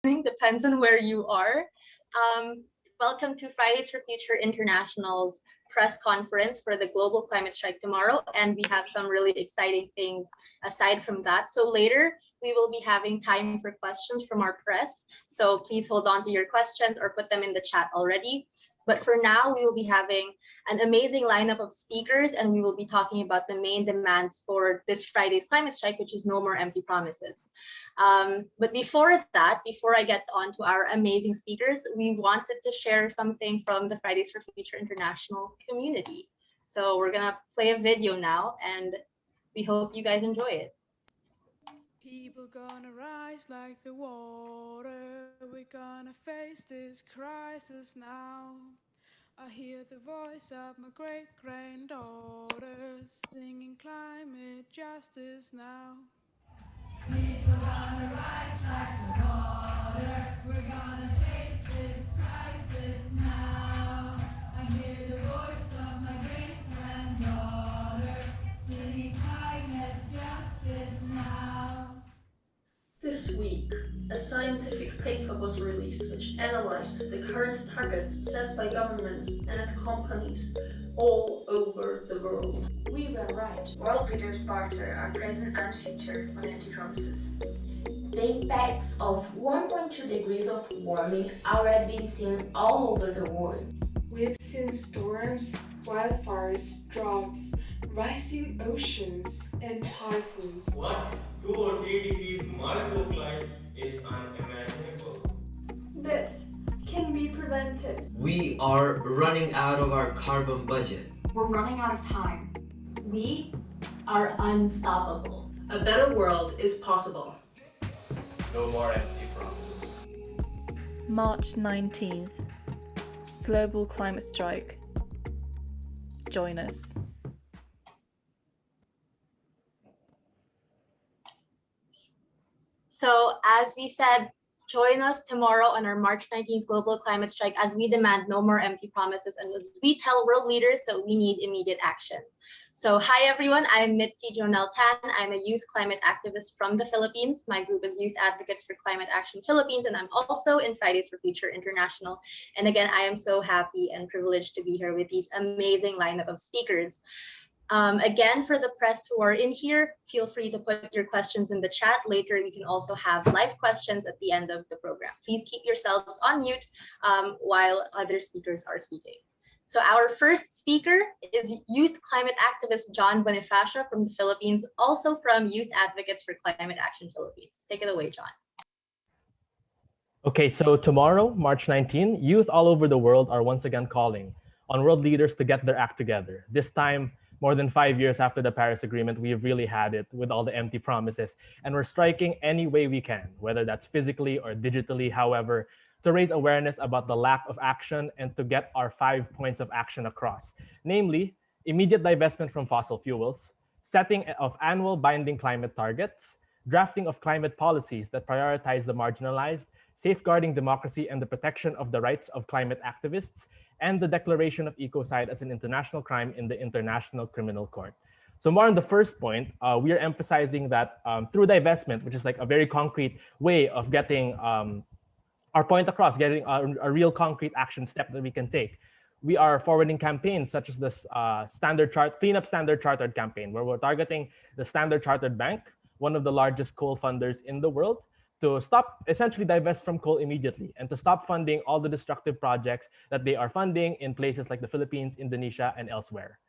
depends on where you are. Um, Welcome to Fridays for Future International's press conference for the global climate strike tomorrow. And we have some really exciting things aside from that. So later, we will be having time for questions from our press. So please hold on to your questions or put them in the chat already. But for now, we will be having an amazing lineup of speakers, and we will be talking about the main demands for this Friday's climate strike, which is no more empty promises. But before that, before I get on to our amazing speakers, we wanted to share something from the Fridays for Future International community. So we're gonna play a video now, and we hope you guys enjoy it. People gonna rise like the water. We're gonna face this crisis now. I hear the voice of my great granddaughter singing climate justice now. People gonna rise like the water. We're gonna face this crisis now. I hear the voice of my great granddaughter singing climate justice now. This week, a scientific paper was released which analyzed the current targets set by governments and companies all over the world. We were right. World leaders barter our present and future on empty promises. The impacts of 1.2 degrees of warming already been seen all over the world. We've seen storms, wildfires, droughts, rising oceans, and typhoons. What 2 or 3 degrees microclimate is unimaginable. This can be prevented. We are running out of our carbon budget. We're running out of time. We are unstoppable. A better world is possible. No more empty promises. March 19th, Global Climate Strike. Join us. So as we said, join us tomorrow on our March 19th global climate strike as we demand no more empty promises and as we tell world leaders that we need immediate action. So hi everyone, I'm Mitzi Jonel Tan. I'm a youth climate activist from the Philippines. My group is Youth Advocates for Climate Action Philippines, and I'm also in Fridays for Future International. And again, I am so happy and privileged to be here with these amazing lineup of speakers. Again, for the press who are in here, feel free to put your questions in the chat. Later, we can also have live questions at the end of the program. Please keep yourselves on mute while other speakers are speaking. So our first speaker is youth climate activist John Bonifacio from the Philippines, also from Youth Advocates for Climate Action Philippines. Take it away, John. Okay, so tomorrow, March 19, youth all over the world are once again calling on world leaders to get their act together. This time, more than 5 years after the Paris Agreement, we have really had it with all the empty promises, and we're striking any way we can, whether that's physically or digitally, however, to raise awareness about the lack of action and to get our 5 points of action across, namely immediate divestment from fossil fuels, setting of annual binding climate targets, drafting of climate policies that prioritize the marginalized, safeguarding democracy and the protection of the rights of climate activists, and the declaration of ecocide as an international crime in the International Criminal Court. So more on the first point, we are emphasizing that through divestment, which is like a very concrete way of getting our point across, getting a real concrete action step that we can take. We are forwarding campaigns such as this Clean Up Standard Chartered campaign, where we're targeting the Standard Chartered Bank, one of the largest coal funders in the world, to stop, essentially divest from coal immediately and to stop funding all the destructive projects that they are funding in places like the Philippines, Indonesia, and elsewhere.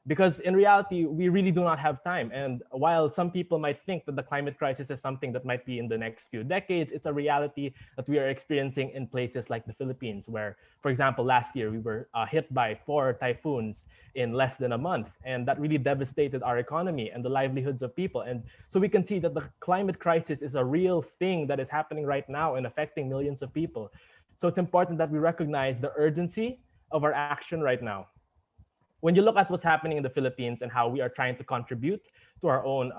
Because in reality, we really do not have time. And while some people might think that the climate crisis is something that might be in the next few decades, it's a reality that we are experiencing in places like the Philippines, where, for example, last year we were hit by 4 typhoons in less than a month. And that really devastated our economy and the livelihoods of people. And so we can see that the climate crisis is a real thing that is happening right now and affecting millions of people. So it's important that we recognize the urgency of our action right now. When you look at what's happening in the Philippines and how we are trying to contribute to our own,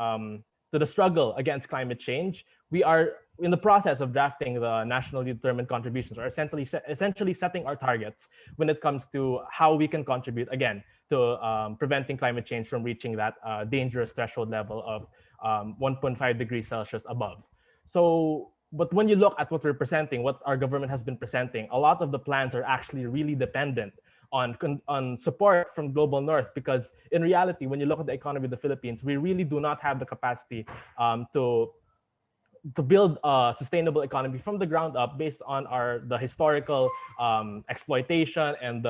to the struggle against climate change, we are in the process of drafting the nationally determined contributions, or essentially setting our targets when it comes to how we can contribute, again, to preventing climate change from reaching that dangerous threshold level of 1.5 degrees Celsius above. So but when you look at what we're presenting, what our government has been presenting, a lot of the plans are actually really dependent on support from Global North, because in reality, when you look at the economy of the Philippines, we really do not have the capacity to build a sustainable economy from the ground up based on the historical exploitation and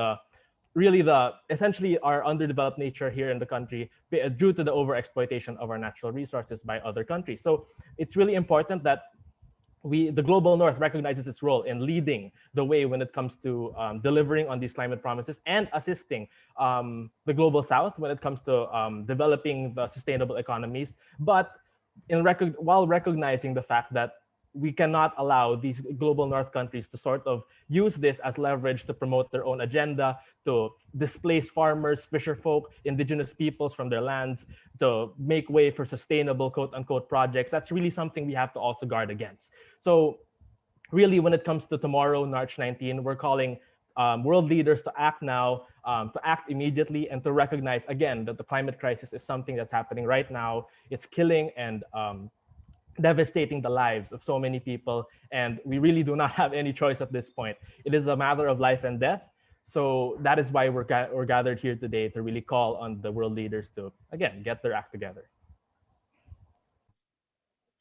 essentially our underdeveloped nature here in the country due to the overexploitation of our natural resources by other countries. So it's really important that the Global North recognizes its role in leading the way when it comes to delivering on these climate promises and assisting the Global South when it comes to developing the sustainable economies, but while recognizing the fact that we cannot allow these Global North countries to sort of use this as leverage to promote their own agenda, to displace farmers, fisherfolk, indigenous peoples from their lands, to make way for sustainable quote unquote projects. That's really something we have to also guard against. So really, when it comes to tomorrow, March 19, we're calling world leaders to act now, to act immediately, and to recognize again that the climate crisis is something that's happening right now. It's killing and devastating the lives of so many people, and we really do not have any choice at this point. It is a matter of life and death. So that is why we're gathered here today, to really call on the world leaders to, again, get their act together.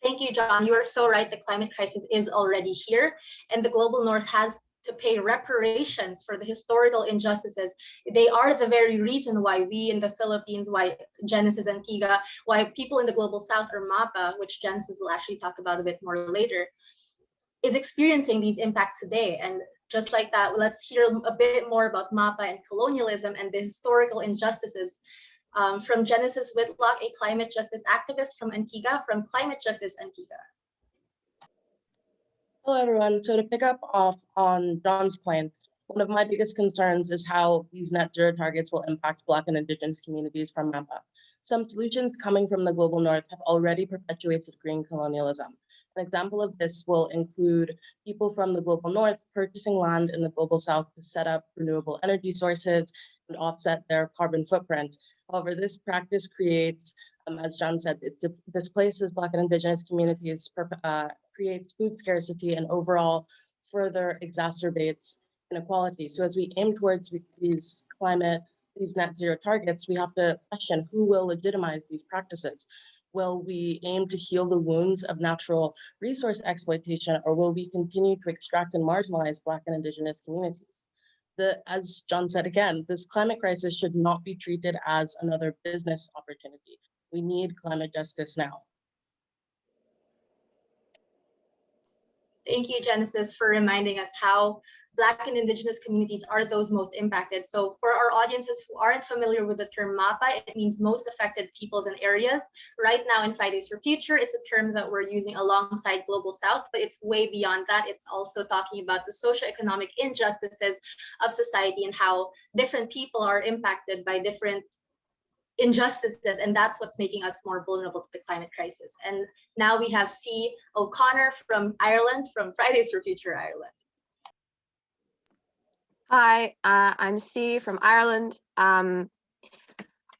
Thank you, John. You are so right. The climate crisis is already here, and the Global North has to pay reparations for the historical injustices. They are the very reason why we in the Philippines, why Genesis Antigua, why people in the Global South, or MAPA, which Genesis will actually talk about a bit more later, is experiencing these impacts today. And just like that, let's hear a bit more about MAPA and colonialism and the historical injustices from Genesis Whitlock, a climate justice activist from Antigua, from Climate Justice Antigua. Hello, everyone. So to pick up off on John's point, one of my biggest concerns is how these net zero targets will impact Black and Indigenous communities from MAPA. Some solutions coming from the Global North have already perpetuated green colonialism. An example of this will include people from the Global North purchasing land in the Global South to set up renewable energy sources and offset their carbon footprint. However, this practice creates, as John said, it displaces Black and Indigenous communities, creates food scarcity, and overall further exacerbates inequality. So as we aim towards these net zero targets, we have to question who will legitimize these practices. Will we aim to heal the wounds of natural resource exploitation, or will we continue to extract and marginalize Black and Indigenous communities? As John said again, this climate crisis should not be treated as another business opportunity. We need climate justice now. Thank you, Genesis, for reminding us how Black and Indigenous communities are those most impacted. So for our audiences who aren't familiar with the term MAPA, it means most affected peoples and areas. Right now in Fridays for Future, it's a term that we're using alongside Global South, but it's way beyond that. It's also talking about the socioeconomic injustices of society and how different people are impacted by different injustices, and that's what's making us more vulnerable to the climate crisis. And now we have C. O'Connor from Ireland, from Fridays for Future Ireland. Hi, I'm C from Ireland.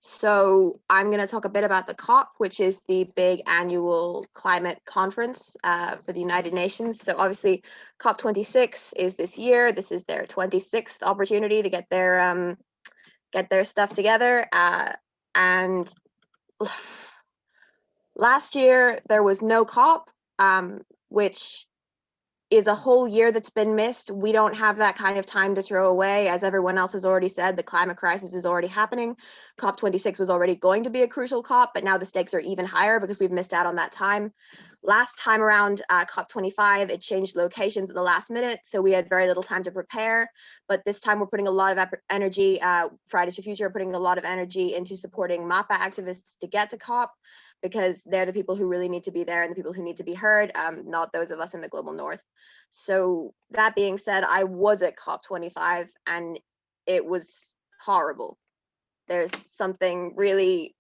So I'm going to talk a bit about the COP, which is the big annual climate conference for the United Nations. So obviously COP26 is this year. This is their 26th opportunity to get their stuff together. And last year there was no COP, which is a whole year that's been missed. We don't have that kind of time to throw away. As everyone else has already said, the climate crisis is already happening. COP26 was already going to be a crucial COP, but now the stakes are even higher because we've missed out on that time. Last time around COP25, it changed locations at the last minute, so we had very little time to prepare. But this time we're putting a lot of energy, Fridays for Future are putting a lot of energy into supporting MAPA activists to get to COP, because they're the people who really need to be there and the people who need to be heard, not those of us in the Global North. So that being said, I was at COP25 and it was horrible. There's something really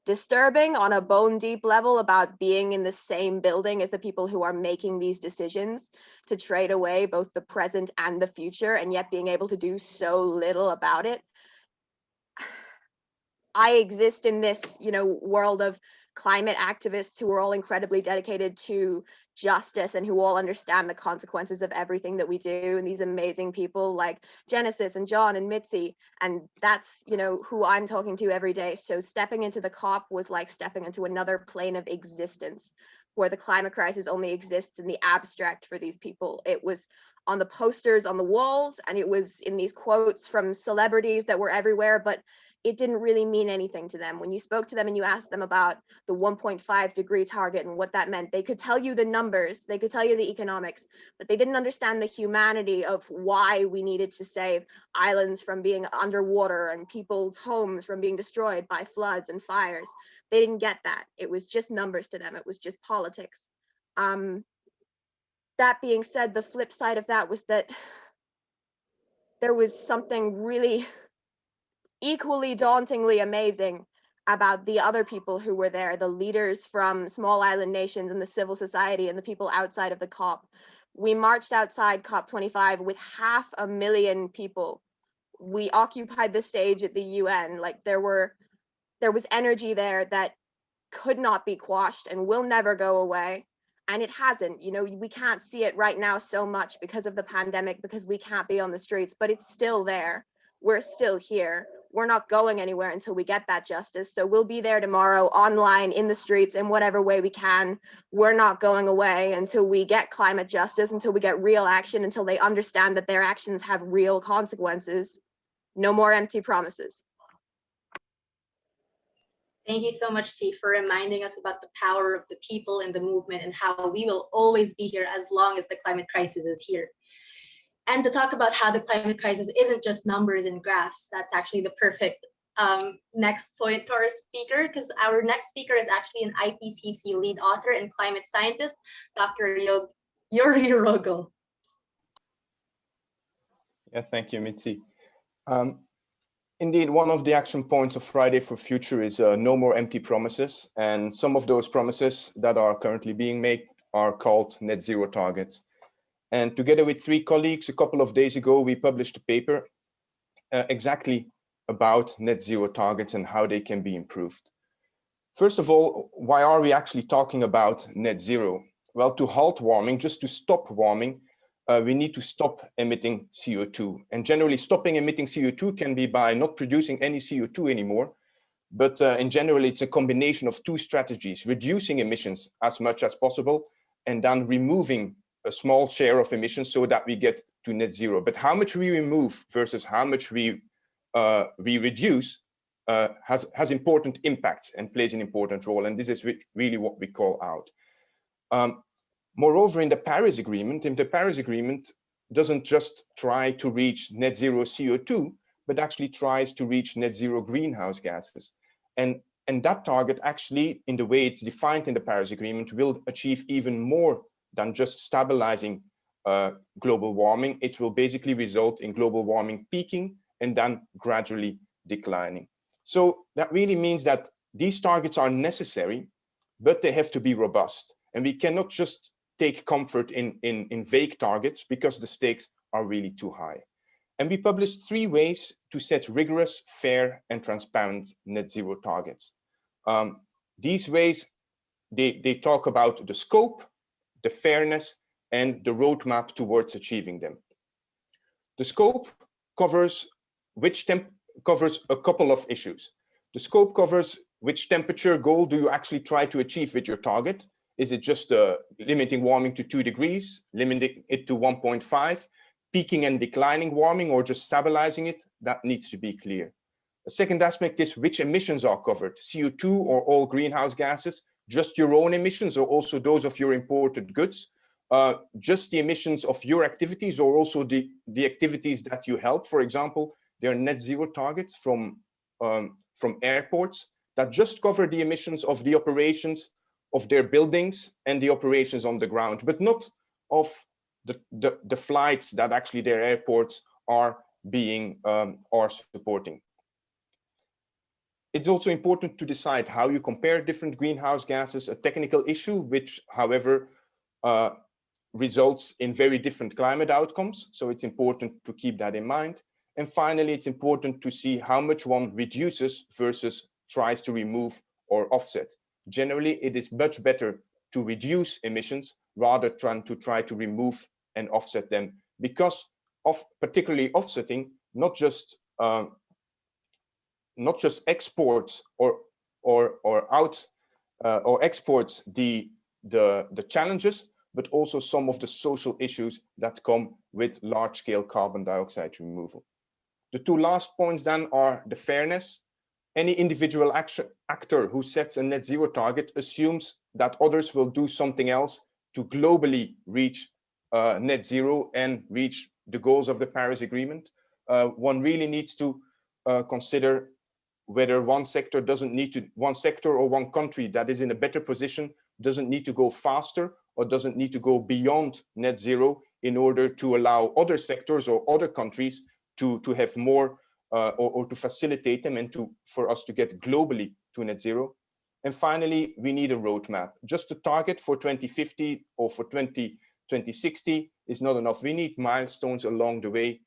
disturbing on a bone deep level about being in the same building as the people who are making these decisions to trade away both the present and the future, and yet being able to do so little about it. I exist in this, world of climate activists who are all incredibly dedicated to justice and who all understand the consequences of everything that we do, and these amazing people like Genesis and John and Mitzi, and that's, you know, who I'm talking to every day. So stepping into the COP was like stepping into another plane of existence where the climate crisis only exists in the abstract for these people. It was on the posters on the walls, and it was in these quotes from celebrities that were everywhere, but it didn't really mean anything to them. When you spoke to them and you asked them about the 1.5 degree target and what that meant, they could tell you the numbers, they could tell you the economics, but they didn't understand the humanity of why we needed to save islands from being underwater and people's homes from being destroyed by floods and fires. They didn't get that. It was just numbers to them. It was just politics. That being said, the flip side of that was that there was something really equally dauntingly amazing about the other people who were there, the leaders from small island nations and the civil society and the people outside of the COP. We marched outside COP25 with 500,000 people. We occupied the stage at the UN. Like there was energy there that could not be quashed and will never go away. And it hasn't. You know, we can't see it right now so much because of the pandemic, because we can't be on the streets, but it's still there. We're still here. We're not going anywhere until we get that justice. So we'll be there tomorrow, online, in the streets, in whatever way we can. We're not going away until we get climate justice, until we get real action, until they understand that their actions have real consequences. No more empty promises. Thank you so much, C, for reminding us about the power of the people in the movement and how we will always be here as long as the climate crisis is here. And to talk about how the climate crisis isn't just numbers and graphs, that's actually the perfect next point to our speaker, because our next speaker is actually an IPCC lead author and climate scientist, Dr. Yuri Rogel. Yeah, thank you, Mitzi. Indeed, one of the action points of Friday for Future is no more empty promises. And some of those promises that are currently being made are called net zero targets. And together with 3 colleagues, a couple of days ago, we published a paper exactly about net zero targets and how they can be improved. First of all, why are we actually talking about net zero? Well, to halt warming, just to stop warming, we need to stop emitting CO2. And generally, stopping emitting CO2 can be by not producing any CO2 anymore. But in general, it's a combination of 2 strategies: reducing emissions as much as possible, and then removing a small share of emissions so that we get to net zero. But how much we remove versus how much we reduce has important impacts and plays an important role. And this is really what we call out. Moreover, in the Paris Agreement doesn't just try to reach net zero CO2, but actually tries to reach net zero greenhouse gases. And that target actually, in the way it's defined in the Paris Agreement, will achieve even more than just stabilizing global warming. It will basically result in global warming peaking and then gradually declining. So that really means that these targets are necessary, but they have to be robust. And we cannot just take comfort in vague targets because the stakes are really too high. And we published 3 ways to set rigorous, fair, and transparent net zero targets. These ways, they talk about the scope, the fairness, and the roadmap towards achieving them. The scope covers a couple of issues. The scope covers which temperature goal do you actually try to achieve with your target. Is it just limiting warming to 2 degrees, limiting it to 1.5, peaking and declining warming, or just stabilizing it? That needs to be clear. The second aspect is which emissions are covered, CO2 or all greenhouse gases, just your own emissions or also those of your imported goods, just the emissions of your activities or also the activities that you help. For example, there are net zero targets from airports that just cover the emissions of the operations of their buildings and the operations on the ground, but not of the flights that actually their airports are supporting. It's also important to decide how you compare different greenhouse gases, a technical issue, which, however, results in very different climate outcomes. So it's important to keep that in mind. And finally, it's important to see how much one reduces versus tries to remove or offset. generally it is much better to reduce emissions rather than to try to remove and offset them, because of particularly offsetting not just exports or exports the challenges, but also some of the social issues that come with large-scale carbon dioxide removal. The two last points then are the fairness. Any individual actor who sets a net zero target assumes that others will do something else to globally reach net zero and reach the goals of the Paris Agreement. One really needs to consider whether one sector or one country that is in a better position doesn't need to go faster or doesn't need to go beyond net zero in order to allow other sectors or other countries to have more or to facilitate them and for us to get globally to net zero. And finally, we need a roadmap. Just a target for 2050 or for 2060 is not enough. We need milestones along the way.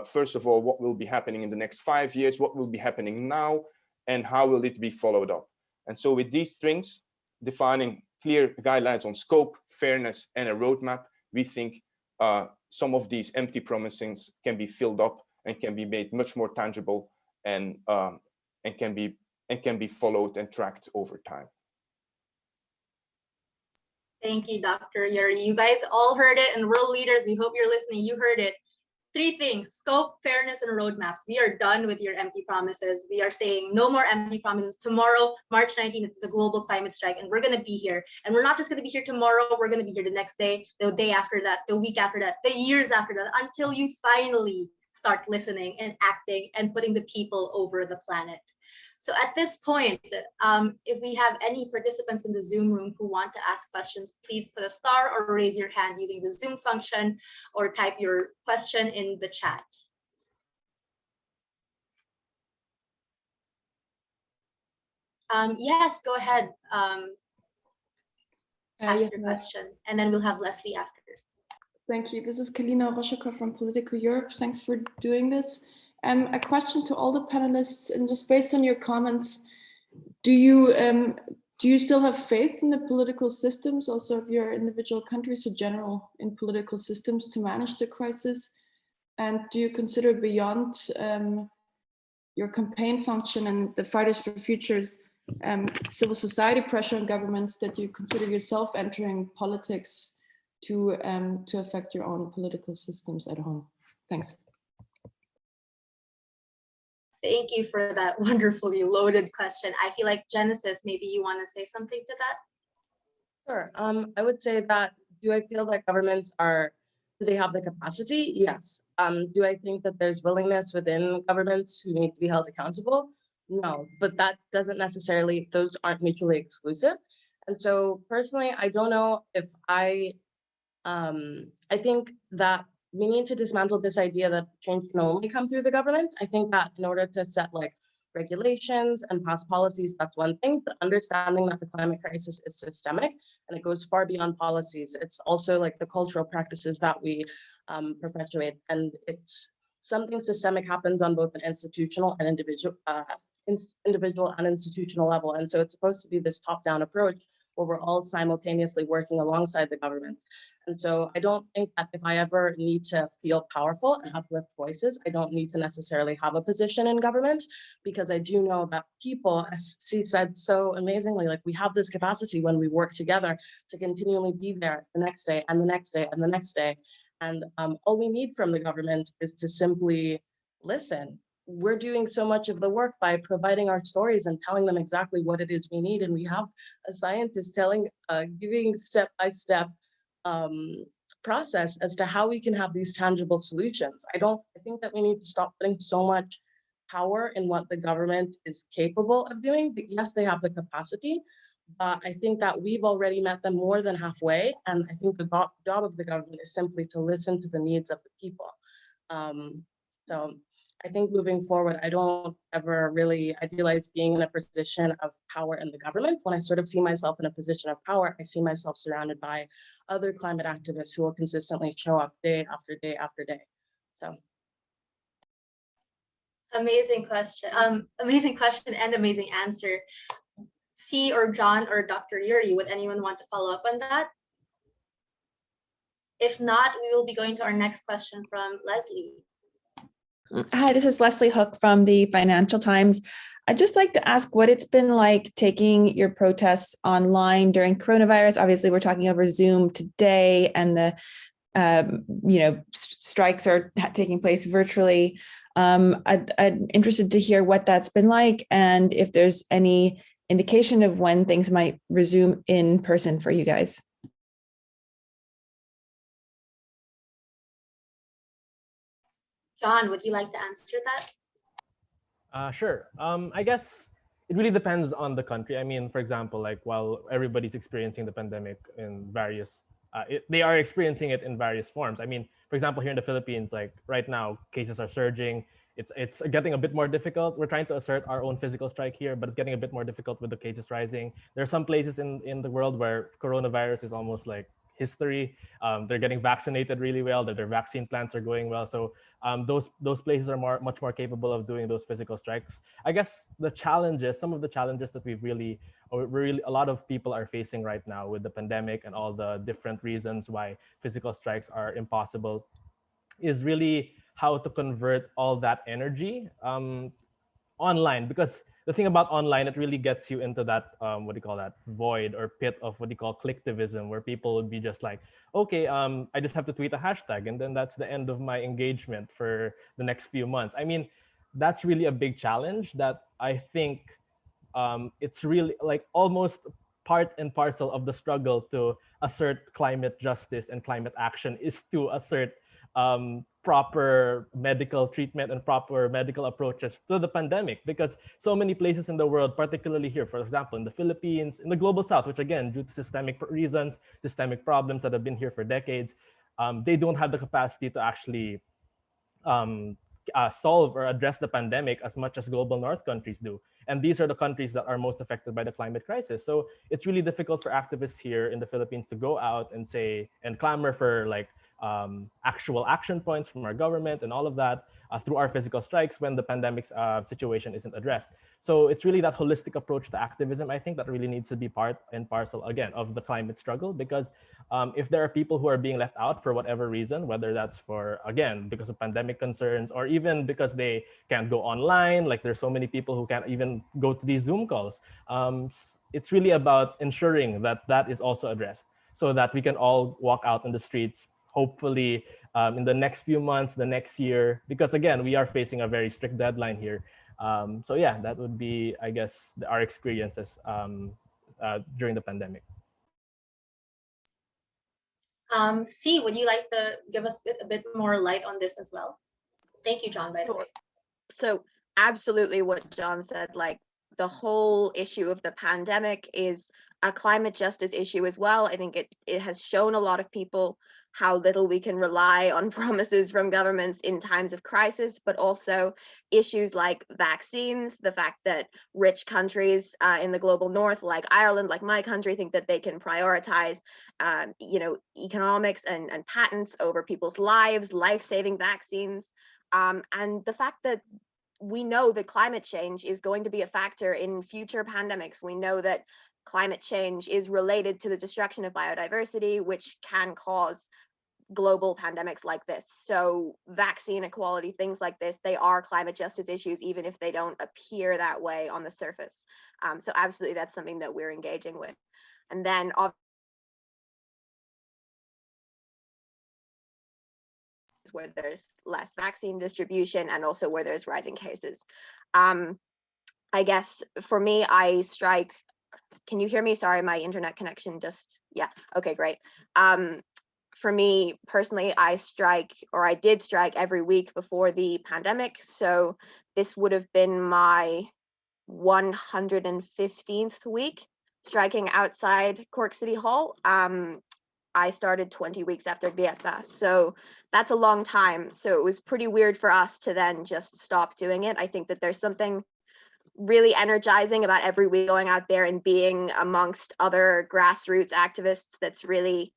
First of all, what will be happening in the next 5 years, what will be happening now, and how will it be followed up? And so with these things, defining clear guidelines on scope, fairness, and a roadmap, we think some of these empty promises can be filled up and can be made much more tangible and can be followed and tracked over time. Thank you, Dr. Yuri. You guys all heard it, and world leaders, we hope you're listening. You heard it. 3 things: scope, fairness, and roadmaps. We are done with your empty promises. We are saying no more empty promises. Tomorrow, March 19th, it's the global climate strike, and we're going to be here. And we're not just going to be here tomorrow, we're going to be here the next day, the day after that, the week after that, the years after that, until you finally start listening and acting and putting the people over the planet. So at this point, if we have any participants in the Zoom room who want to ask questions, please put a star or raise your hand using the Zoom function, or type your question in the chat. Yes, go ahead. Ask your question, and then we'll have Leslie after. Thank you. This is Kalina Roshakov from Politico Europe. Thanks for doing this. A question to all the panelists, and just based on your comments, do you still have faith in the political systems, also of your individual countries, or general in political systems to manage the crisis? And do you consider beyond your campaign function and the Fighters for Future civil society pressure on governments, that you consider yourself entering politics to affect your own political systems at home? Thanks. Thank you for that wonderfully loaded question. I feel like Genesis, maybe you want to say something to that? Sure. I would say that, do I feel that governments do they have the capacity? Yes. Do I think that there's willingness within governments who need to be held accountable? No, but that doesn't necessarily, those aren't mutually exclusive. And so personally, I don't know if I think that we need to dismantle this idea that change can only come through the government. I think that in order to set like regulations and pass policies, that's one thing, but understanding that the climate crisis is systemic and it goes far beyond policies. It's also like the cultural practices that we perpetuate, and it's something systemic happens on both an institutional and individual and institutional level. And so it's supposed to be this top-down approach where we're all simultaneously working alongside the government. And so I don't think that if I ever need to feel powerful and uplift voices, I don't need to necessarily have a position in government, because I do know that people, as C said so amazingly, like we have this capacity when we work together to continually be there the next day and the next day and the next day. And all we need from the government is to simply listen. We're doing so much of the work by providing our stories and telling them exactly what it is we need. And we have a scientist giving step-by-step process as to how we can have these tangible solutions. I think that we need to stop putting so much power in what the government is capable of doing. But yes, they have the capacity, but I think that we've already met them more than halfway. And I think the job of the government is simply to listen to the needs of the people. So I think moving forward, I don't ever really idealize being in a position of power in the government. When I sort of see myself in a position of power, I see myself surrounded by other climate activists who will consistently show up day after day after day. So. Amazing question and amazing answer. C or John or Dr. Yuri, would anyone want to follow up on that? If not, we will be going to our next question from Leslie. Hi, this is Leslie Hook from the Financial Times. I'd just like to ask what it's been like taking your protests online during coronavirus. Obviously, we're talking over Zoom today, and the strikes are taking place virtually. I'm interested to hear what that's been like, and if there's any indication of when things might resume in person for you guys. John, would you like to answer that? Sure. I guess it really depends on the country. I mean, for example, like while everybody's experiencing the pandemic in various, they are experiencing it in various forms. I mean, for example, here in the Philippines, like right now, cases are surging. It's getting a bit more difficult. We're trying to assert our own physical strike here, but it's getting a bit more difficult with the cases rising. There are some places in the world where coronavirus is almost like history. They're getting vaccinated really well. Their vaccine plans are going well. So those places are much more capable of doing those physical strikes. I guess some of the challenges that a lot of people are facing right now with the pandemic and all the different reasons why physical strikes are impossible is really how to convert all that energy online, because the thing about online, it really gets you into that void or pit of what you call clicktivism, where people would be just like, okay, I just have to tweet a hashtag and then that's the end of my engagement for the next few months. I mean, that's really a big challenge that I think it's really like almost part and parcel of the struggle to assert climate justice and climate action is to assert proper medical treatment and proper medical approaches to the pandemic, because so many places in the world, particularly here, for example, in the Philippines, in the global south, which again, due to systemic reasons, systemic problems that have been here for decades, they don't have the capacity to actually solve or address the pandemic as much as global north countries do. And these are the countries that are most affected by the climate crisis. So it's really difficult for activists here in the Philippines to go out and say and clamor for like actual action points from our government and all of that through our physical strikes when the pandemic situation isn't addressed. So it's really that holistic approach to activism, I think, that really needs to be part and parcel, again, of the climate struggle. Because if there are people who are being left out for whatever reason, whether that's for, again, because of pandemic concerns, or even because they can't go online, like there's so many people who can't even go to these Zoom calls, it's really about ensuring that that is also addressed so that we can all walk out in the streets, hopefully in the next few months, the next year, because again, we are facing a very strict deadline here. So yeah, that would be, I guess, our experiences during the pandemic. C, would you like to give us a bit more light on this as well? Thank you, John, by the way. So absolutely what John said, like the whole issue of the pandemic is a climate justice issue as well. I think it has shown a lot of people how little we can rely on promises from governments in times of crisis, but also issues like vaccines, the fact that rich countries in the global north, like Ireland, like my country, think that they can prioritize economics and patents over people's lives, life-saving vaccines. And the fact that we know that climate change is going to be a factor in future pandemics. We know that climate change is related to the destruction of biodiversity, which can cause global pandemics like this. So vaccine equality, things like this, they are climate justice issues, even if they don't appear that way on the surface. So absolutely, that's something that we're engaging with. And then where there's less vaccine distribution and also where there's rising cases. I guess for me, I strike. Can you hear me? Sorry, my internet connection just, yeah, okay, great. For me personally, I did strike every week before the pandemic. So this would have been my 115th week striking outside Cork City Hall. I started 20 weeks after Grieta, so that's a long time. So it was pretty weird for us to then just stop doing it. I think that there's something really energizing about every week going out there and being amongst other grassroots activists. That's really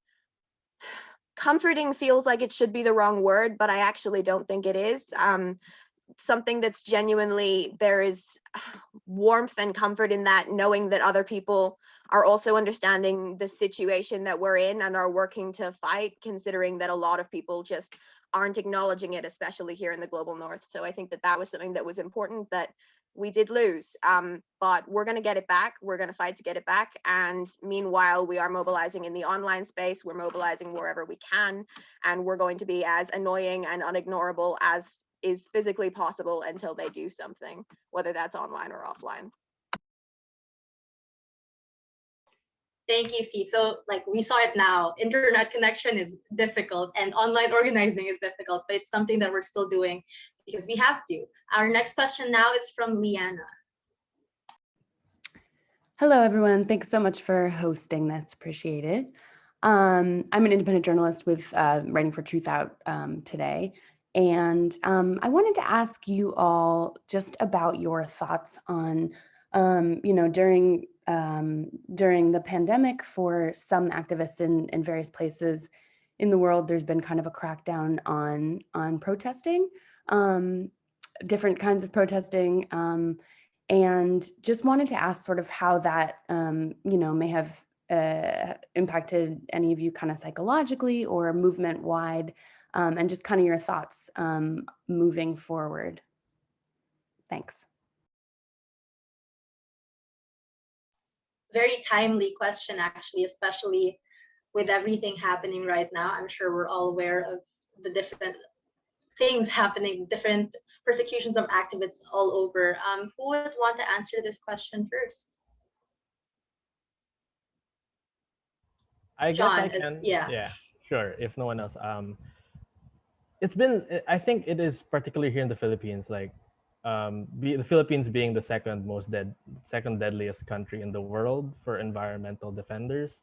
comforting. Feels like it should be the wrong word, but I actually don't think it is. something that's genuinely, there is warmth and comfort in that, knowing that other people are also understanding the situation that we're in and are working to fight, considering that a lot of people just aren't acknowledging it, especially here in the global north. So I think that that was something that was important that we did lose, but we're going to get it back. We're going to fight to get it back. And meanwhile, we are mobilizing in the online space. We're mobilizing wherever we can, and we're going to be as annoying and unignorable as is physically possible until they do something, whether that's online or offline. Thank you, C. So like we saw it now, internet connection is difficult and online organizing is difficult, but it's something that we're still doing because we have to. Our next question now is from Liana. Hello, everyone. Thanks so much for hosting this. Appreciate it. I'm an independent journalist with writing for Truth Out today. And I wanted to ask you all just about your thoughts on, during the pandemic, for some activists in various places in the world, there's been kind of a crackdown on protesting, different kinds of protesting, and just wanted to ask sort of how that, may have impacted any of you kind of psychologically or movement-wide, and just kind of your thoughts moving forward. Thanks. Very timely question, actually, especially with everything happening right now. I'm sure we're all aware of the different things happening, different persecutions of activists all over. Who would want to answer this question first? I guess John, I can. yeah, sure. If no one else, it's been. I think it is particularly here in the Philippines. Like, the Philippines being the second deadliest country in the world for environmental defenders.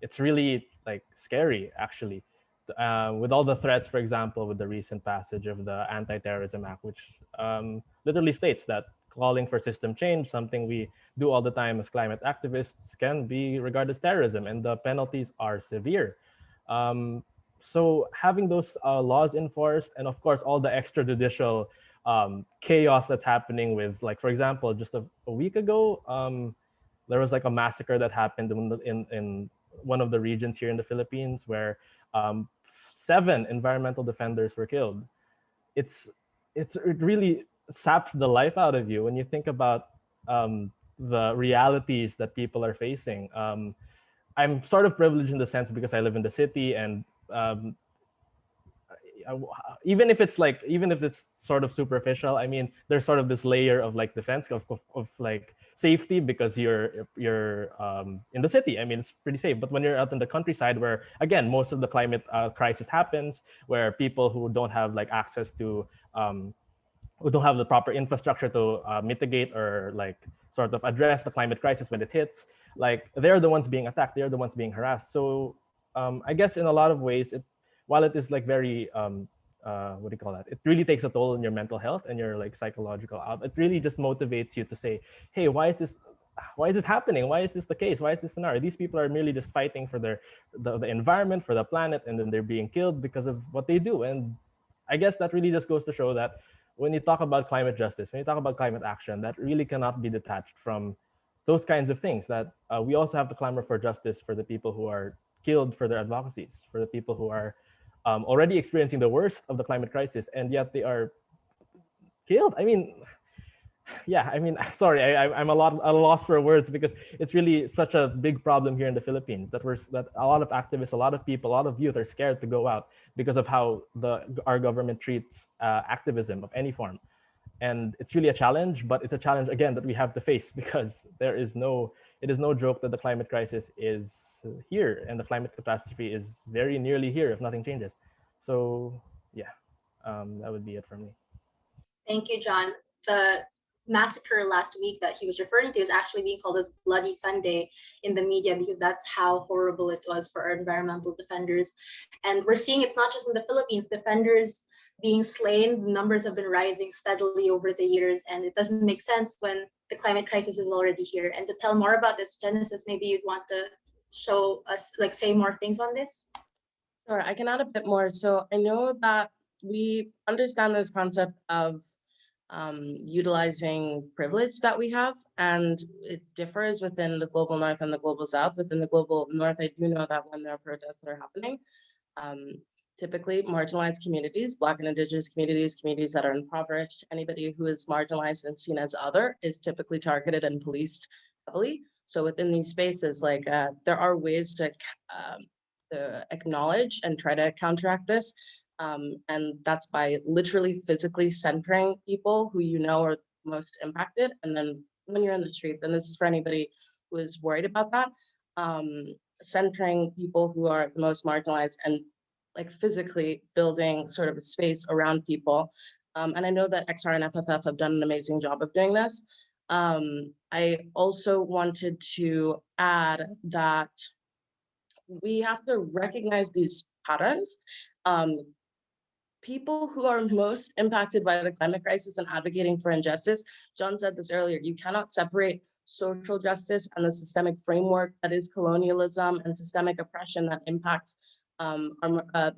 It's really like scary, actually. With all the threats, for example, with the recent passage of the Anti-Terrorism Act, which literally states that calling for system change, something we do all the time as climate activists, can be regarded as terrorism, and the penalties are severe. So having those laws enforced, and of course, all the extrajudicial chaos that's happening with, like, for example, just a week ago, there was like a massacre that happened in one of the regions here in the Philippines where 7 environmental defenders were killed. It really saps the life out of you when you think about the realities that people are facing. I'm sort of privileged in the sense because I live in the city, and even if it's sort of superficial, I mean, there's sort of this layer of like defense of like safety because you're in the city. I mean, it's pretty safe. But when you're out in the countryside, where again most of the climate crisis happens, where people who don't have like access to who don't have the proper infrastructure to mitigate or like sort of address the climate crisis when it hits, like they're the ones being attacked, they're the ones being harassed. So I guess in a lot of ways, while it is like very what do you call that? It really takes a toll on your mental health and your like psychological out. It really just motivates you to say, hey, why is this happening? Why is this the case? Why is this scenario? These people are merely just fighting for the environment, for the planet, and then they're being killed because of what they do. And I guess that really just goes to show that when you talk about climate justice, when you talk about climate action, that really cannot be detached from those kinds of things. That we also have to clamor for justice for the people who are killed for their advocacies, for the people who are already experiencing the worst of the climate crisis, and yet they are killed. I mean, yeah, I mean, sorry, I'm at a loss for words because it's really such a big problem here in the Philippines that a lot of activists, a lot of people, a lot of youth are scared to go out because of how our government treats activism of any form. And it's really a challenge, but it's a challenge again that we have to face because it is no joke that the climate crisis is here and the climate catastrophe is very nearly here if nothing changes. So yeah, that would be it for me. Thank you, John. The massacre last week that he was referring to is actually being called as Bloody Sunday in the media because that's how horrible it was for our environmental defenders. And we're seeing it's not just in the Philippines, defenders being slain, numbers have been rising steadily over the years, and it doesn't make sense when the climate crisis is already here. And to tell more about this, Genesis, maybe you'd want to show us, like, say more things on this? Sure, I can add a bit more. So I know that we understand this concept of utilizing privilege that we have, and it differs within the global north and the global south. Within the global north, I do know that when there are protests that are happening, typically marginalized communities, Black and Indigenous communities, communities that are impoverished, anybody who is marginalized and seen as other is typically targeted and policed heavily. So within these spaces, like there are ways to acknowledge and try to counteract this. And that's by literally physically centering people who you know are most impacted. And then when you're in the street, then this is for anybody who is worried about that, centering people who are the most marginalized and like physically building sort of a space around people. And I know that XR and FFF have done an amazing job of doing this. I also wanted to add that we have to recognize these patterns. People who are most impacted by the climate crisis and advocating for injustice, John said this earlier, you cannot separate social justice and the systemic framework that is colonialism and systemic oppression that impacts our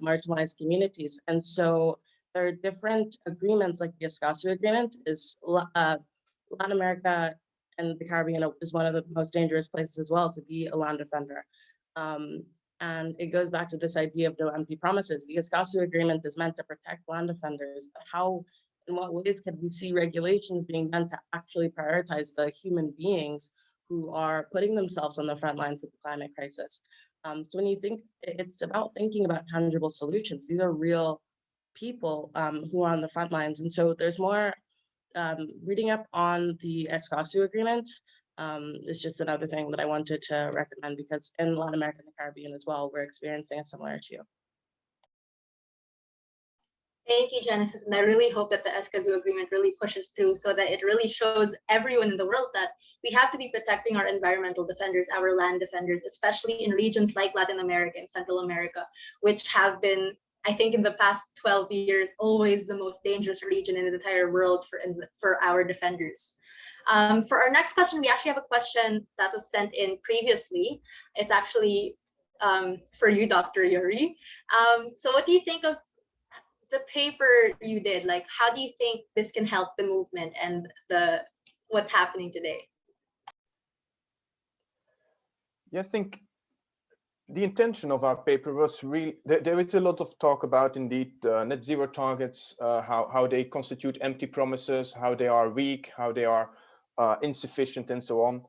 marginalized communities. And so there are different agreements, like the Escazú Agreement is Latin America and the Caribbean is one of the most dangerous places as well to be a land defender. And it goes back to this idea of no empty promises. The Escazú Agreement is meant to protect land defenders, but how, in what ways can we see regulations being done to actually prioritize the human beings who are putting themselves on the front lines of the climate crisis? So when you think, it's about thinking about tangible solutions. These are real people who are on the front lines. And so there's more reading up on the Escazú Agreement. It's just another thing that I wanted to recommend because in Latin America and the Caribbean as well, we're experiencing a similar issue. Thank you, Genesis. And I really hope that the Escazú Agreement really pushes through so that it really shows everyone in the world that we have to be protecting our environmental defenders, our land defenders, especially in regions like Latin America and Central America, which have been, I think in the past 12 years, always the most dangerous region in the entire world for our defenders. For our next question, we actually have a question that was sent in previously. It's actually for you, Dr. Yuri. So what do you think of the paper you did? Like, how do you think this can help the movement and what's happening today? Yeah, I think the intention of our paper was really, there is a lot of talk about indeed net zero targets, how they constitute empty promises, how they are weak, how they are insufficient and so on.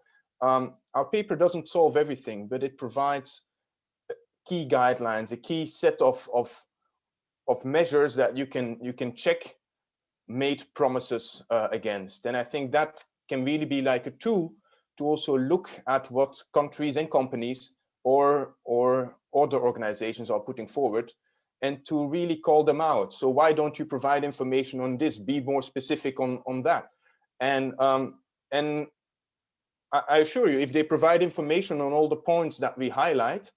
Our paper doesn't solve everything, but it provides key guidelines, a key set of measures that you can check made promises against. And I think that can really be like a tool to also look at what countries and companies or other organizations are putting forward and to really call them out. So why don't you provide information on this? Be more specific on that. And I assure you, if they provide information on all the points that we highlight,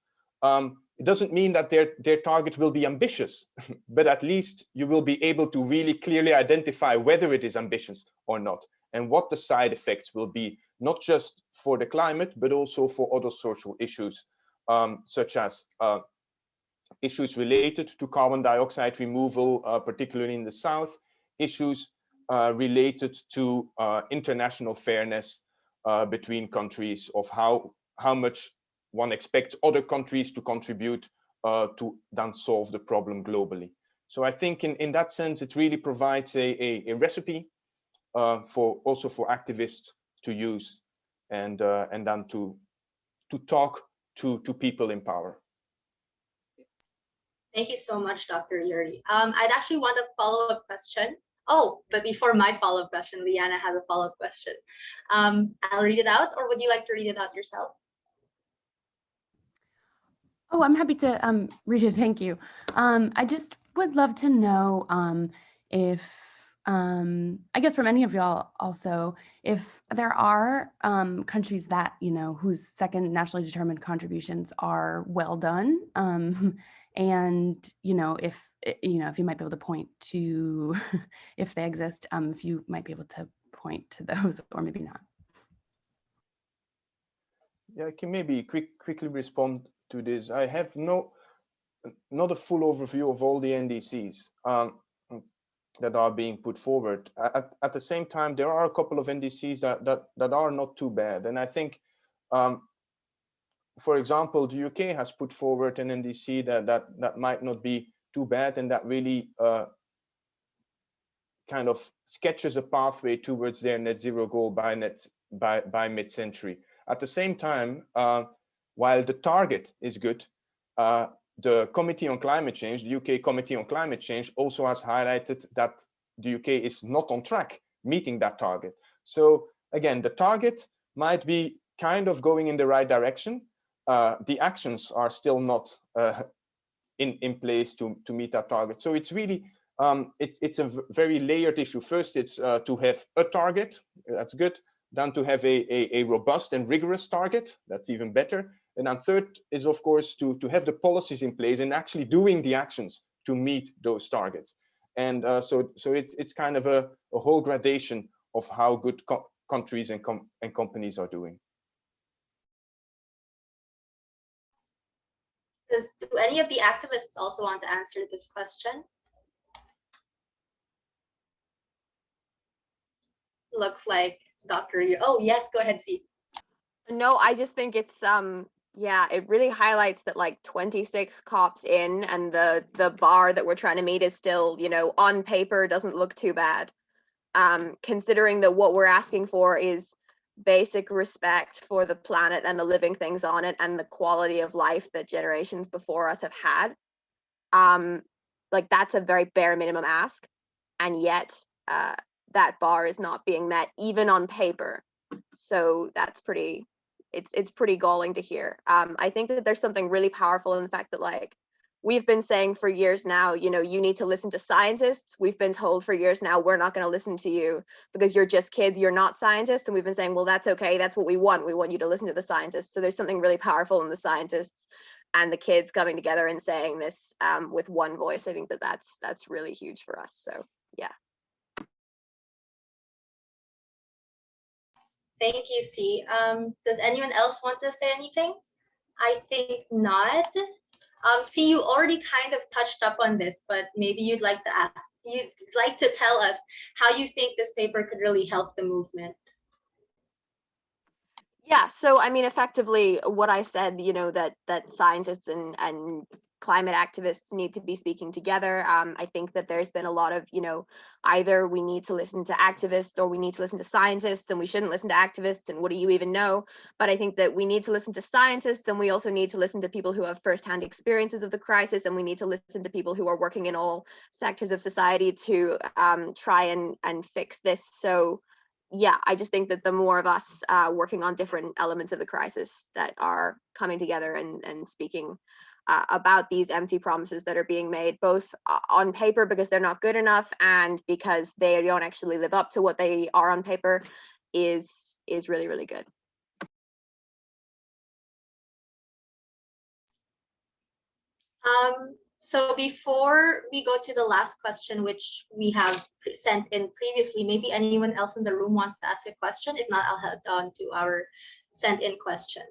it doesn't mean that their target will be ambitious, but at least you will be able to really clearly identify whether it is ambitious or not, and what the side effects will be, not just for the climate, but also for other social issues, such as issues related to carbon dioxide removal, particularly in the South, issues related to international fairness between countries, of how much one expects other countries to contribute to then solve the problem globally. So I think in that sense, it really provides a recipe for activists to use and then to talk to people in power. Thank you so much, Dr. Yuri. I'd actually want a follow-up question. Oh, but before my follow-up question, Liana has a follow-up question. I'll read it out, or would you like to read it out yourself? Oh, I'm happy to read it. Thank you. I just would love to know if, I guess from any of y'all also, if there are countries that, whose second nationally determined contributions are well done, and, if you might be able to point to, if they exist, if you might be able to point to those, or maybe not. Yeah, I can maybe quickly respond to this. I have not a full overview of all the NDCs. that are being put forward. At the same time, there are a couple of NDCs that are not too bad. And I think, for example, the UK has put forward an NDC that might not be too bad, and that really kind of sketches a pathway towards their net zero goal by mid-century. At the same time, while the target is good, the Committee on Climate Change, the UK Committee on Climate Change, also has highlighted that the UK is not on track meeting that target. So again, the target might be kind of going in the right direction. The actions are still not in place to meet that target. So it's really, it's a very layered issue. First, it's to have a target, that's good. Then to have a robust and rigorous target, that's even better. And then third is, of course, to have the policies in place and actually doing the actions to meet those targets. And so it's kind of a whole gradation of how good countries and companies are doing. Do any of the activists also want to answer this question? Looks like Dr. Oh, yes, go ahead, C. No, I just think it's yeah, it really highlights that like 26 COPs in, and the bar that we're trying to meet is still, you know, on paper doesn't look too bad. Considering that what we're asking for is basic respect for the planet and the living things on it and the quality of life that generations before us have had. Like that's a very bare minimum ask, and yet that bar is not being met even on paper. So that's pretty, it's pretty galling to hear. I think that there's something really powerful in the fact that like we've been saying for years now, you know, you need to listen to scientists. We've been told for years now, we're not going to listen to you because you're just kids, you're not scientists. And we've been saying, well, that's okay. That's what we want. We want you to listen to the scientists. So there's something really powerful in the scientists and the kids coming together and saying this with one voice. I think that that's really huge for us. So yeah. Thank you, C. Does anyone else want to say anything? I think not. C, you already kind of touched up on this, but maybe you'd like to tell us how you think this paper could really help the movement. Yeah, so I mean, effectively, what I said, you know, that scientists and climate activists need to be speaking together. I think that there's been a lot of, you know, either we need to listen to activists or we need to listen to scientists, and we shouldn't listen to activists, and what do you even know? But I think that we need to listen to scientists, and we also need to listen to people who have firsthand experiences of the crisis, and we need to listen to people who are working in all sectors of society to try and fix this. So yeah, I just think that the more of us working on different elements of the crisis that are coming together and speaking about these empty promises that are being made, both on paper because they're not good enough and because they don't actually live up to what they are on paper, is really, really good. So before we go to the last question, which we have sent in previously, maybe anyone else in the room wants to ask a question. If not, I'll head on to our sent in question.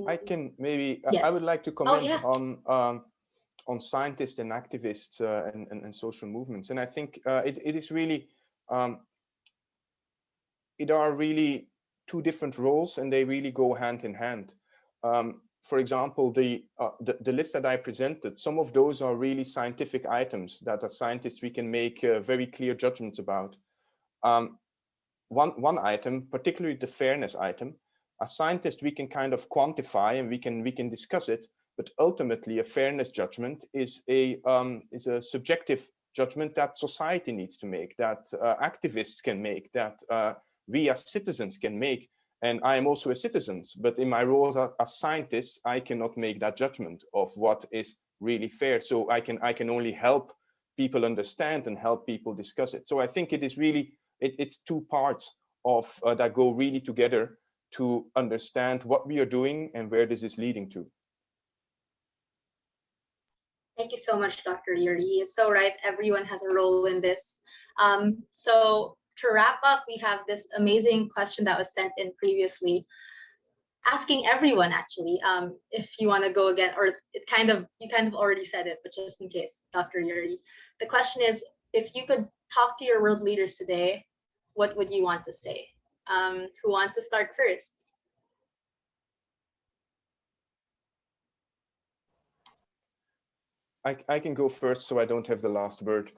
I can maybe, Yes. I would like to comment yeah. on scientists and activists and social movements. And I think it is really, it are really two different roles, and they really go hand in hand. For example, the list that I presented, some of those are really scientific items that as scientists we can make very clear judgments about. One item, particularly the fairness item, as scientists we can kind of quantify and we can discuss it, but ultimately a fairness judgment is a subjective judgment that society needs to make, that activists can make, that we as citizens can make. And I am also a citizen, but in my role as scientist, I cannot make that judgment of what is really fair. So I can only help people understand and help people discuss it. So I think it is really, it's two parts of that go really together to understand what we are doing and where this is leading to. Thank you so much, Dr. Yuri. He is so right. Everyone has a role in this. So to wrap up, we have this amazing question that was sent in previously. asking everyone actually, if you want to go again, or you kind of already said it, but just in case, Dr. Yuri, the question is, if you could talk to your world leaders today, what would you want to say? Who wants to start first? I can go first, so I don't have the last word.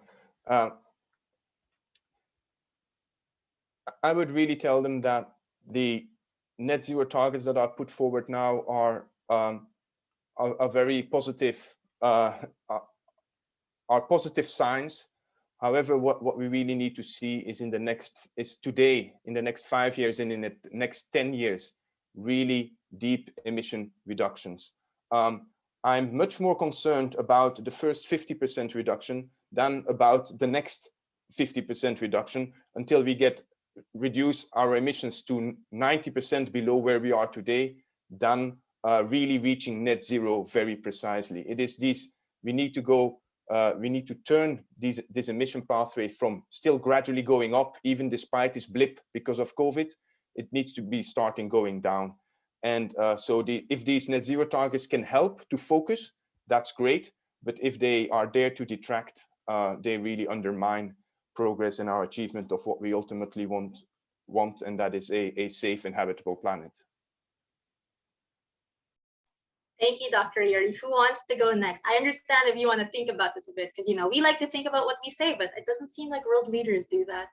I would really tell them that the net zero targets that are put forward now are very positive, are positive signs. However, what we really need to see is in the next 5 years and in the next 10 years, really deep emission reductions. I'm much more concerned about the first 50% reduction than about the next 50% reduction until we reduce our emissions to 90% below where we are today, than really reaching net zero very precisely. It is these, we need to turn this emission pathway from still gradually going up, even despite this blip because of COVID, it needs to be starting going down. And so if these net zero targets can help to focus, that's great. But if they are there to detract, they really undermine progress in our achievement of what we ultimately want, and that is a safe and habitable planet. Thank you, Dr. Yuri. Who wants to go next? I understand if you want to think about this a bit, because we like to think about what we say, but it doesn't seem like world leaders do that.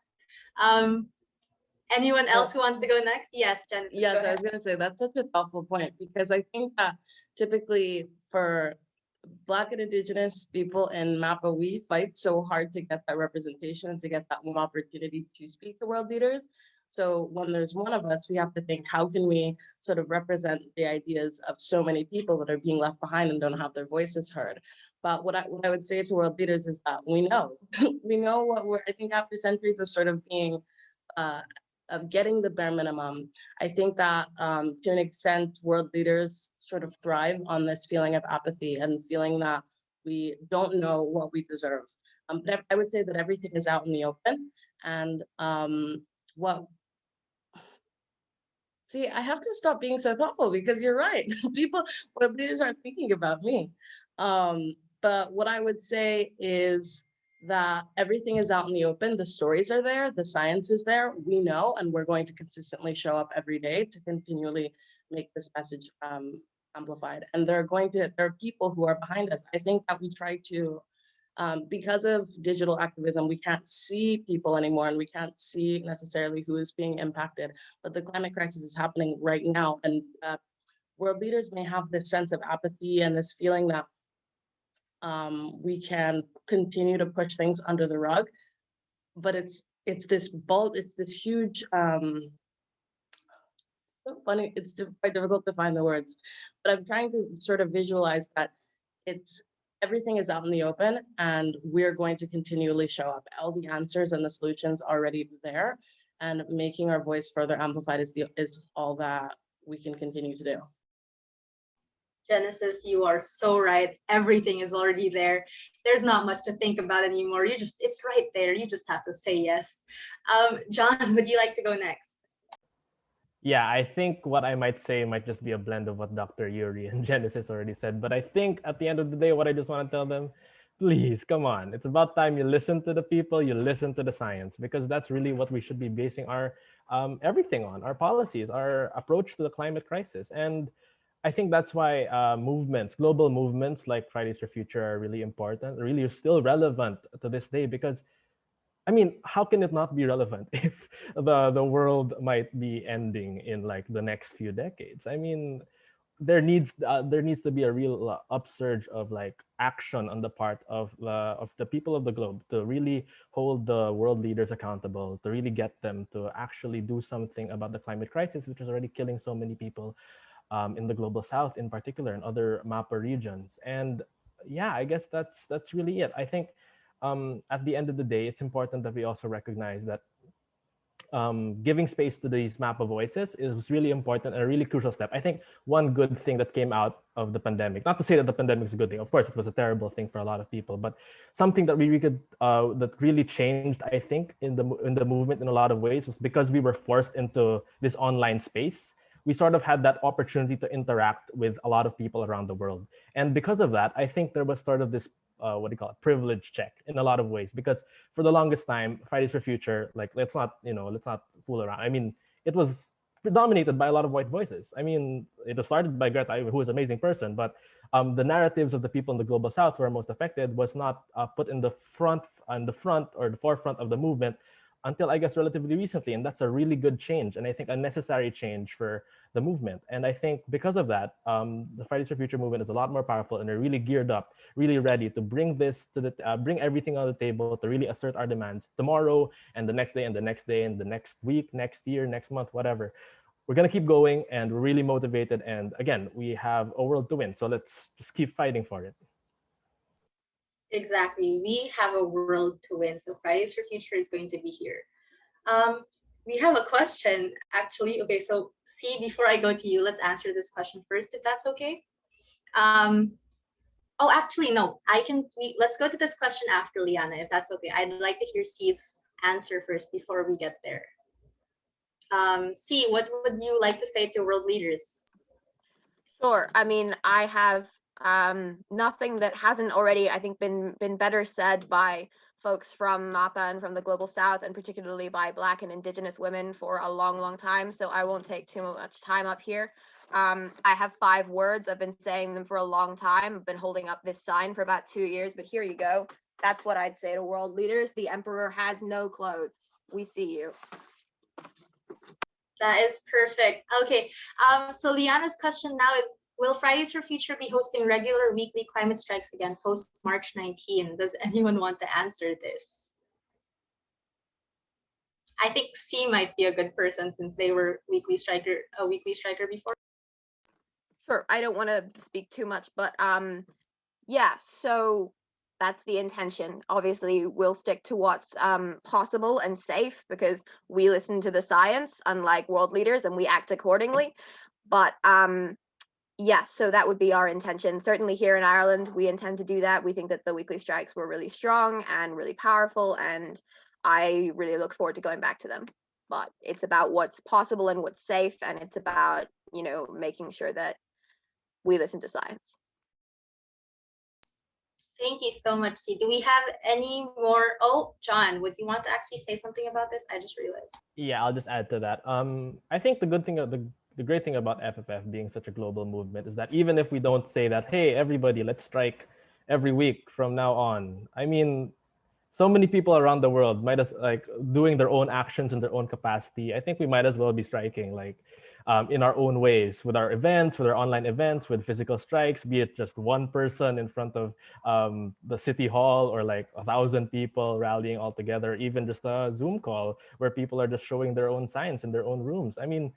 Anyone else who wants to go next? Yes, Genesis. Yes, I was going to say that's such a thoughtful point, because I think that typically for Black and Indigenous people in MAPA, we fight so hard to get that representation and to get that one opportunity to speak to world leaders. So when there's one of us, we have to think, how can we sort of represent the ideas of so many people that are being left behind and don't have their voices heard? But what I would say to world leaders is that we know, we know what I think after centuries of sort of being, of getting the bare minimum, I think that to an extent, world leaders sort of thrive on this feeling of apathy and feeling that we don't know what we deserve. But I would say that everything is out in the open, and see, I have to stop being so thoughtful, because you're right. World leaders aren't thinking about me. But what I would say is that everything is out in the open. The stories are there, the science is there, we know, and we're going to consistently show up every day to continually make this message amplified. And there are people who are behind us. I think that we try to, because of digital activism, we can't see people anymore, and we can't see necessarily who is being impacted, but the climate crisis is happening right now. And world leaders may have this sense of apathy and this feeling that we can continue to push things under the rug, but it's this huge, so funny, it's quite difficult to find the words, but I'm trying to sort of visualize that everything is out in the open, and we're going to continually show up. All the answers and the solutions are already there, and making our voice further amplified is all that we can continue to do. Genesis, you are so right. Everything is already there. There's not much to think about anymore. It's right there. You just have to say yes. John, would you like to go next? Yeah, I think what I might say might just be a blend of what Dr. Yuri and Genesis already said. But I think at the end of the day, what I just want to tell them, please, come on. It's about time you listen to the people, you listen to the science, because that's really what we should be basing our everything on, our policies, our approach to the climate crisis. And I think that's why global movements like Fridays for Future are really important, really still relevant to this day, because I mean, how can it not be relevant if the world might be ending in like the next few decades? I mean, there needs to be a real upsurge of like action on the part of the people of the globe to really hold the world leaders accountable, to really get them to actually do something about the climate crisis, which is already killing so many people in the global south in particular, and other MAPA regions. And yeah, I guess that's really it. I think at the end of the day, it's important that we also recognize that giving space to these MAPA voices is really important and a really crucial step. I think one good thing that came out of the pandemic, not to say that the pandemic is a good thing, of course, it was a terrible thing for a lot of people, but something that we could, that really changed, I think, in the movement in a lot of ways was because we were forced into this online space we sort of had that opportunity to interact with a lot of people around the world. And because of that, I think there was sort of this privilege check in a lot of ways, because for the longest time, Fridays for Future, like, let's not fool around. I mean, it was dominated by a lot of white voices. I mean, it was started by Greta, who is an amazing person, but the narratives of the people in the global south who are most affected was not put in the forefront of the movement until, I guess, relatively recently. And that's a really good change, and I think a necessary change for the movement. And I think because of that, the Fridays for Future movement is a lot more powerful, and they're really geared up, really ready to bring this to bring everything on the table to really assert our demands tomorrow and the next day and the next day and the next week, next year, next month, whatever. We're going to keep going, and we're really motivated. And again, we have a world to win. So let's just keep fighting for it. Exactly. We have a world to win. So Fridays for Future is going to be here. We have a question, actually. Okay, so C, before I go to you, let's answer this question first, if that's okay. Oh, actually, no. Let's go to this question after Liana, if that's okay. I'd like to hear C's answer first before we get there. C, what would you like to say to world leaders? Sure. I mean, I have nothing that hasn't already, I think, been better said by folks from MAPA and from the Global South, and particularly by Black and Indigenous women for a long, long time. So I won't take too much time up here. I have 5 words. I've been saying them for a long time. I've been holding up this sign for about 2 years, but here you go. That's what I'd say to world leaders. The emperor has no clothes. We see you. That is perfect. Okay, so Liana's question now is, will Fridays for Future be hosting regular weekly climate strikes again post March 19? Does anyone want to answer this? I think C might be a good person, since they were a weekly striker before. Sure, I don't want to speak too much, but yeah, so that's the intention. Obviously, we'll stick to what's possible and safe, because we listen to the science, unlike world leaders, and we act accordingly. But yeah, so that would be our intention. Certainly here in Ireland, we intend to do that. We think that the weekly strikes were really strong and really powerful, and I really look forward to going back to them. But it's about what's possible and what's safe, and it's about, you know, making sure that we listen to science. Thank you so much, C. Do we have any more? Oh, John, would you want to actually say something about this? I just realized. Yeah, I'll just add to that. I think the great thing about FFF being such a global movement is that even if we don't say that, hey, everybody, let's strike every week from now on. I mean, so many people around the world might as doing their own actions in their own capacity. I think we might as well be striking in our own ways, with our events, with our online events, with physical strikes, be it just one person in front of the city hall, or 1,000 people rallying all together, even just a Zoom call where people are just showing their own signs in their own rooms. I mean,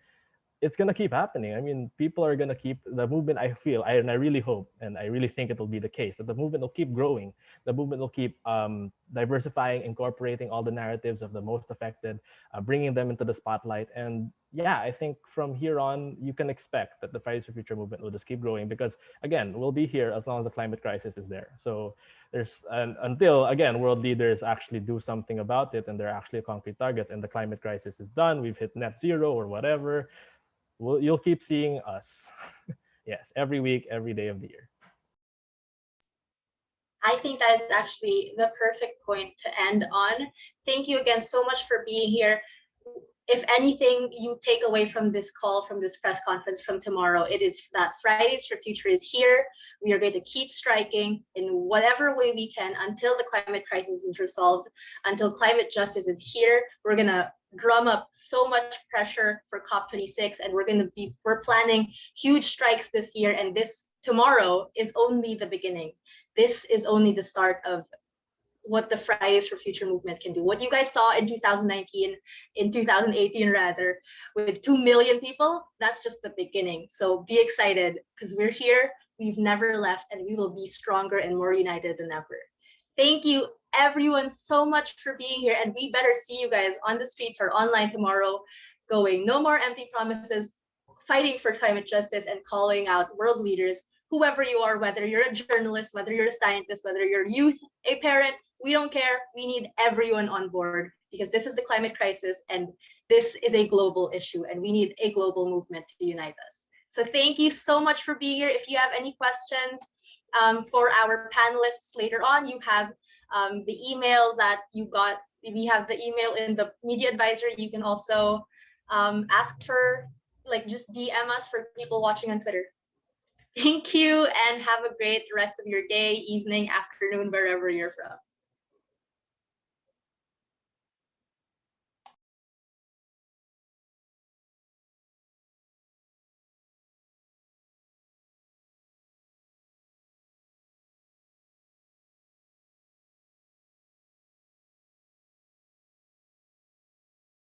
it's going to keep happening. I mean, people are going to keep the movement. I feel, and I really hope, and I really think it'll be the case, that the movement will keep growing. The movement will keep diversifying, incorporating all the narratives of the most affected, bringing them into the spotlight. And yeah, I think from here on, you can expect that the Fridays for Future movement will just keep growing, because again, we'll be here as long as the climate crisis is there. So there's, until again, world leaders actually do something about it, and there are actually concrete targets, and the climate crisis is done, we've hit net zero or whatever, you'll keep seeing us. Yes, every week, every day of the year. I think that is actually the perfect point to end on. Thank you again so much for being here. If anything you take away from this call, from this press conference from tomorrow, it is that Fridays for Future is here. We are going to keep striking in whatever way we can until the climate crisis is resolved, until climate justice is here. We're going to drum up so much pressure for COP26, and we're planning huge strikes this year, and this tomorrow is only the beginning. This is only the start of what the Fridays for Future movement can do. What you guys saw in 2019, in 2018 rather, with 2 million people, that's just the beginning. So be excited, because we're here, we've never left, and we will be stronger and more united than ever. Thank you everyone so much for being here, and we better see you guys on the streets or online tomorrow, going no more empty promises, fighting for climate justice, and calling out world leaders, whoever you are, whether you're a journalist, whether you're a scientist, whether you're youth, a parent, we don't care. We need everyone on board, because this is the climate crisis, and this is a global issue and we need a global movement to unite us. So thank you so much for being here. If you have any questions for our panelists later on, you have the email that you got. We have the email in the media advisor. You can also ask for, like, just DM us for people watching on Twitter. Thank you and have a great rest of your day, evening, afternoon, wherever you're from.